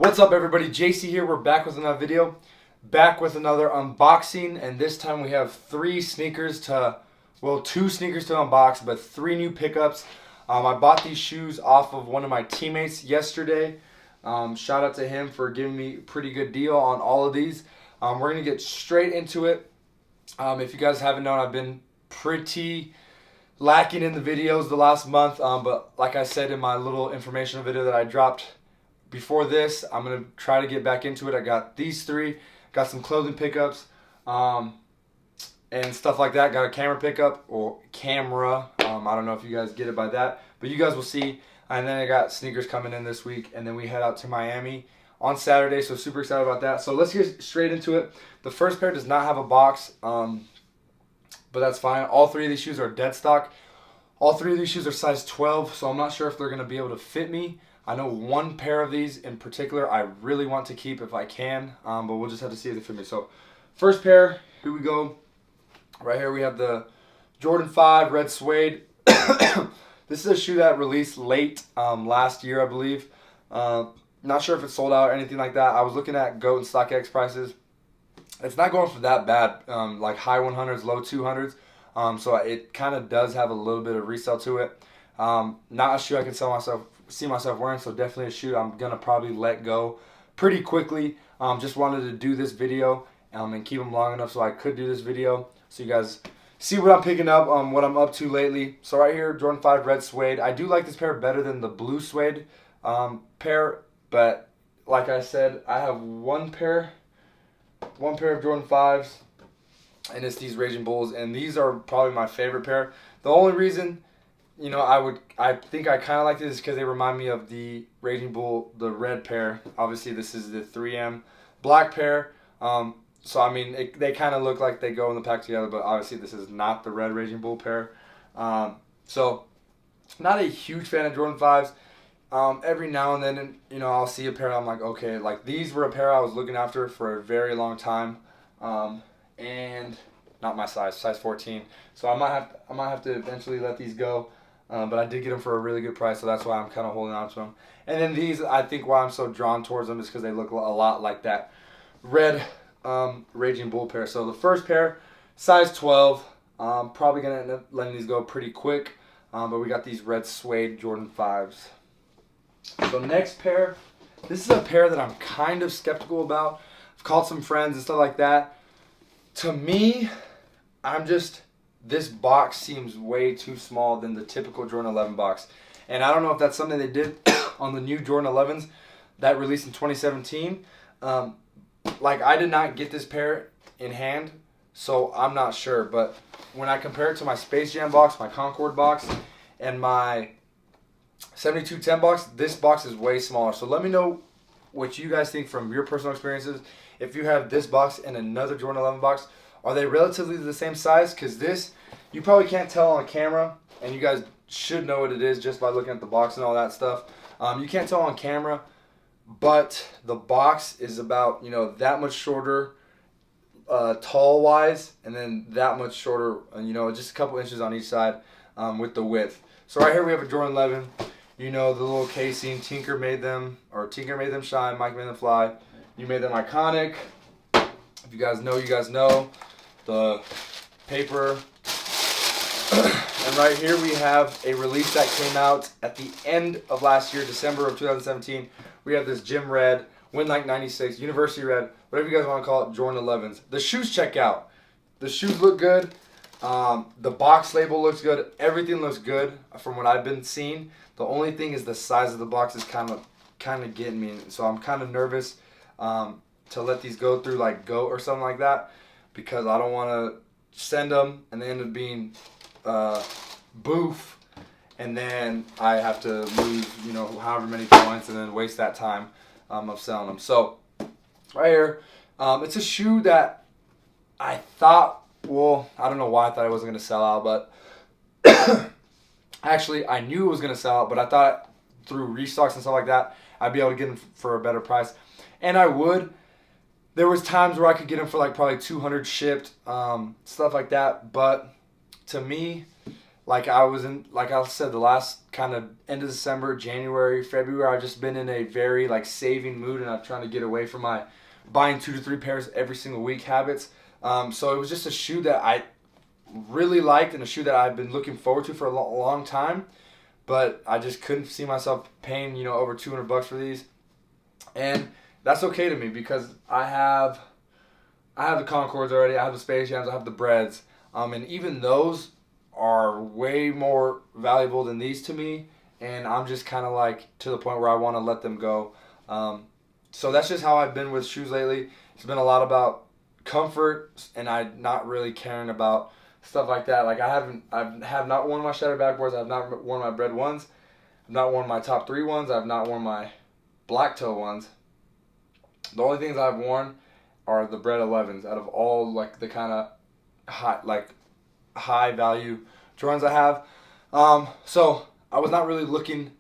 What's up, everybody? JC here. We're back with another video, back with another unboxing, and this time we have two sneakers to unbox, but three new pickups. I bought these shoes off of one of my teammates yesterday. Shout out to him for giving me a pretty good deal on all of these. We're going to get straight into it. If you guys haven't known, I've been pretty lacking in the videos the last month, but like I said in my little informational video that I dropped before this, I'm going to try to get back into it. I got these three, got some clothing pickups, and stuff like that. Got a camera pickup, or camera. I don't know if you guys get it by that, but you guys will see. And then I got sneakers coming in this week, and then we head out to Miami on Saturday, so super excited about that. So let's get straight into it. The first pair does not have a box, but that's fine. All three of these shoes are dead stock. All three of these shoes are size 12, so I'm not sure if they're going to be able to fit me. I know one pair of these in particular I really want to keep if I can, but we'll just have to see if they fit me. So first pair, here we go. Right here we have the Jordan 5 red suede. This is a shoe that released late last year, I believe. Not sure if it's sold out or anything like that. I was looking at GOAT and StockX prices. It's not going for that bad, like high 100s, low 200s. So it kind of does have a little bit of resale to it. Not a shoe I can see myself wearing, so definitely a shoe I'm gonna probably let go pretty quickly. Just wanted to do this video and keep them long enough so I could do this video, so you guys see what I'm picking up, what I'm up to lately. So right here, Jordan 5 red suede. I do like this pair better than the blue suede pair, but like I said, I have one pair of Jordan 5s, and it's these Raging Bulls, and these are probably my favorite pair. The only reason, you know, I think I kind of like this because they remind me of the Raging Bull, the red pair. Obviously, this is the 3M black pair. So, I mean, they kind of look like they go in the pack together, but obviously this is not the red Raging Bull pair. So, not a huge fan of Jordan 5s. Every now and then, you know, I'll see a pair I'm like, okay, like these were a pair I was looking after for a very long time. And not my size 14. So I might have to eventually let these go. But I did get them for a really good price, so that's why I'm kind of holding on to them. And then these, I think why I'm so drawn towards them is because they look a lot like that red Raging Bull pair. So the first pair, size 12. Probably going to end up letting these go pretty quick. But we got these red suede Jordan 5s. So next pair, this is a pair that I'm kind of skeptical about. I've called some friends and stuff like that. To me, this box seems way too small than the typical Jordan 11 box. And I don't know if that's something they did on the new Jordan 11s that released in 2017. Like, I did not get this pair in hand, so I'm not sure. But when I compare it to my Space Jam box, my Concord box, and my 7210 box, this box is way smaller. So let me know what you guys think from your personal experiences. If you have this box and another Jordan 11 box, are they relatively the same size? Because this, you probably can't tell on camera, and you guys should know what it is just by looking at the box and all that stuff. You can't tell on camera, but the box is about, you know, that much shorter tall-wise, and then that much shorter, you know, just a couple inches on each side with the width. So right here we have a Jordan 11. You know, the little casing, Tinker made them shine, Mike made them fly. You made them iconic. If you guys know, you guys know. The paper. And right here we have a release that came out at the end of last year, December of 2017. We have this Gym Red, Win Like 96, University Red, whatever you guys want to call it, Jordan 11s. The shoes check out. The shoes look good. The box label looks good. Everything looks good from what I've been seeing. The only thing is the size of the box is kind of getting me. So I'm kind of nervous to let these go through like GOAT or something like that, because I don't want to send them and they end up being boof, and then I have to lose, you know, however many points and then waste that time of selling them. So right here, it's a shoe that I thought, well, I don't know why I thought it wasn't going to sell out, but actually I knew it was going to sell out, but I thought through restocks and stuff like that, I'd be able to get them for a better price. And I would. There was times where I could get them for like probably 200 shipped, stuff like that. But to me, like I said, the last kind of end of December, January, February, I've just been in a very like saving mood, and I'm trying to get away from my buying 2 to 3 pairs every single week habits. So it was just a shoe that I really liked and a shoe that I've been looking forward to for a long time, but I just couldn't see myself paying, you know, over $200 for these. And that's okay to me because I have the Concords already, I have the Space Jams, I have the Breads, and even those are way more valuable than these to me, and I'm just kind of like to the point where I want to let them go. So that's just how I've been with shoes lately. It's been a lot about comfort, and I'm not really caring about stuff like that. Like I have not worn my Shattered Backboards, I have not worn my Bread ones, I've not worn my top 3 ones, I've not worn my black toe ones. The only things I've worn are the Bread 11s out of all like the kind of high value Jordans I have. So I was not really looking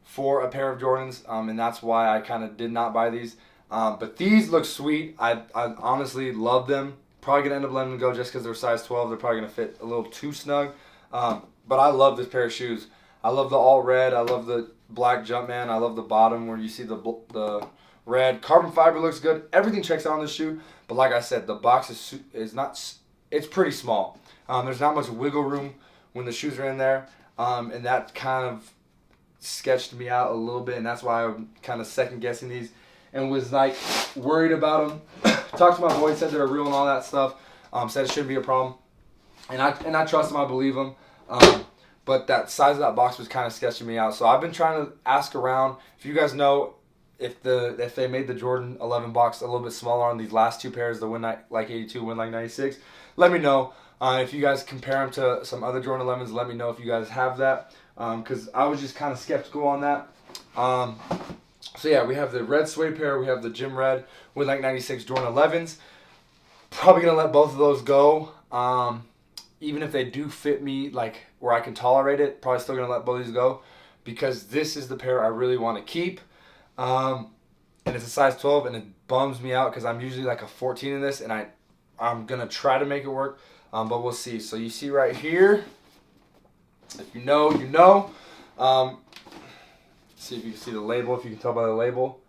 for a pair of Jordans, and that's why I kind of did not buy these. But these look sweet. I honestly love them. Probably going to end up letting them go just because they're size 12. They're probably going to fit a little too snug. But I love this pair of shoes. I love the all red. I love the black Jumpman. I love the bottom where you see the red. Carbon fiber looks good. Everything checks out on this shoe. But like I said, the box is not. It's pretty small. There's not much wiggle room when the shoes are in there, and that kind of sketched me out a little bit, and that's why I'm kind of second guessing these and was like worried about them. Talked to my boy, said they're real and all that stuff. Said it shouldn't be a problem, and I trust him. I believe him. But that size of that box was kind of sketching me out. So I've been trying to ask around. If you guys know if they made the Jordan 11 box a little bit smaller on these last 2 pairs, the Win like 82, Win like 96, let me know. If you guys compare them to some other Jordan 11s, let me know if you guys have that. Because I was just kind of skeptical on that. So yeah, we have the red suede pair. We have the Gym Red Win like 96 Jordan 11s. Probably going to let both of those go. Even if they do fit me like where I can tolerate it, probably still going to let both of these go. Because this is the pair I really want to keep. And it's a size 12, and it bums me out because I'm usually like a 14 in this, and I'm going to try to make it work. But we'll see. So you see right here, if you know, you know. See if you can see the label, if you can tell by the label.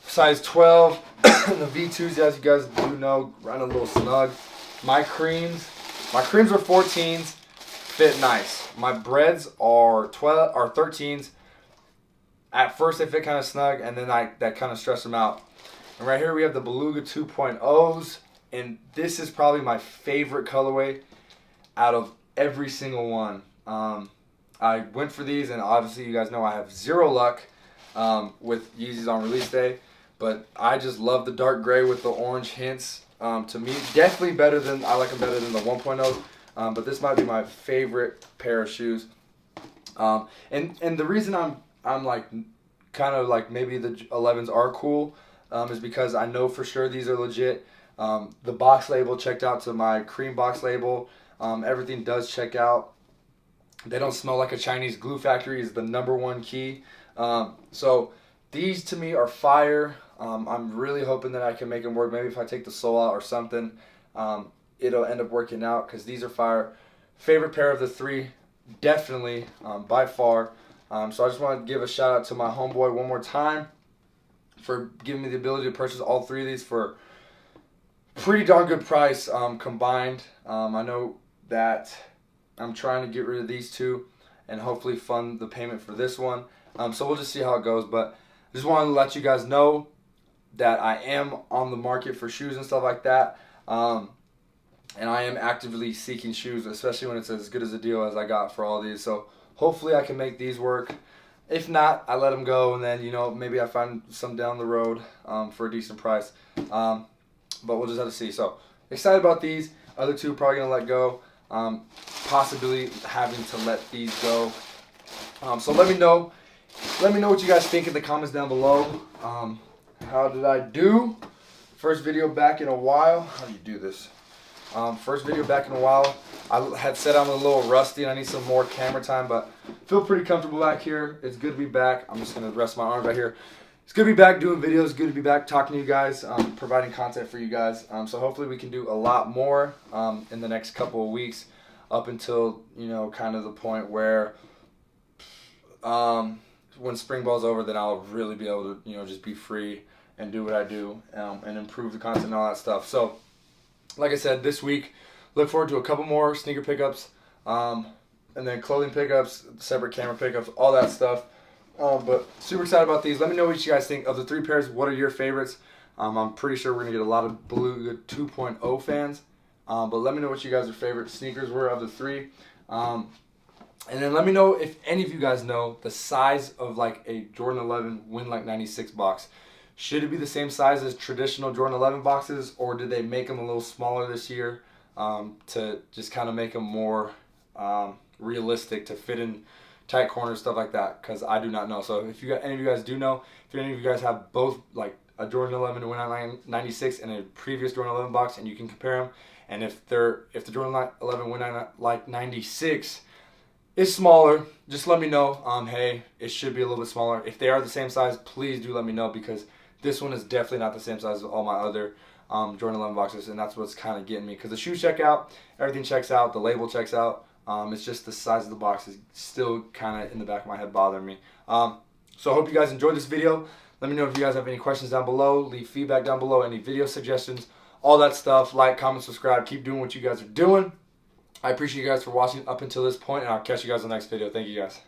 Size 12, the V2s, as you guys do know, run a little snug. My creams were 14s, fit nice. My Breads are 13s. At first they fit kind of snug, and then that kind of stressed them out. And right here we have the Beluga 2.0s. And this is probably my favorite colorway out of every single one. I went for these, and obviously you guys know I have zero luck with Yeezys on release day. But I just love the dark gray with the orange hints. To me, definitely I like them better than the 1.0. But this might be my favorite pair of shoes. And the reason I'm like kind of like maybe the 11s are cool is because I know for sure these are legit. The box label checked out to my cream box label. Everything does check out. They don't smell like a Chinese glue factory is the #1 key. So these to me are fire. I'm really hoping that I can make them work. Maybe if I take the sole out or something, it'll end up working out because these are fire. Favorite pair of the 3, definitely, by far. So I just want to give a shout out to my homeboy one more time for giving me the ability to purchase all 3 of these for pretty darn good price combined. I know that I'm trying to get rid of these 2 and hopefully fund the payment for this one. So we'll just see how it goes. But I just wanted to let you guys know that I am on the market for shoes and stuff like that. And I am actively seeking shoes, especially when it's as good as a deal as I got for all these. So hopefully I can make these work. If not, I let them go, and then, you know, maybe I find some down the road for a decent price. But we'll just have to see. So excited about these. Other 2 probably going to let go. Possibly having to let these go. So let me know what you guys think in the comments down below. How did I do? First video back in a while. How do you do this? First video back in a while. I had said I'm a little rusty and I need some more camera time, but feel pretty comfortable back here. It's good to be back. I'm just going to rest my arms right here. It's good to be back doing videos. Good to be back talking to you guys, providing content for you guys. So hopefully we can do a lot more in the next couple of weeks. up until, you know, kind of the point where when spring ball's over, then I'll really be able to, you know, just be free and do what I do, and improve the content and all that stuff. So, like I said, this week, look forward to a couple more sneaker pickups, and then clothing pickups, separate camera pickups, all that stuff. But super excited about these. Let me know what you guys think of the 3 pairs. What are your favorites? I'm pretty sure we're going to get a lot of Blue 2.0 fans. But let me know what you guys' favorite sneakers were of the 3. And then let me know if any of you guys know the size of like a Jordan 11 Win Like 96 box. Should it be the same size as traditional Jordan 11 boxes, or did they make them a little smaller this year to just kind of make them more realistic to fit in tight corners, stuff like that? Because I do not know. So if you got, any of you guys do know, if any of you guys have both like a Jordan 11 Win Like 96 and a previous Jordan 11 box, and you can compare them, and if the Jordan 11 Win Like 96 is smaller, just let me know. Hey, it should be a little bit smaller. If they are the same size, please do let me know, because this one is definitely not the same size as all my other Jordan 11 boxes, and that's what's kind of getting me. Because the shoes check out, everything checks out, the label checks out. It's just the size of the box is still kind of in the back of my head bothering me. So I hope you guys enjoyed this video. Let me know if you guys have any questions down below. Leave feedback down below, any video suggestions, all that stuff. Like, comment, subscribe. Keep doing what you guys are doing. I appreciate you guys for watching up until this point, and I'll catch you guys in the next video. Thank you guys.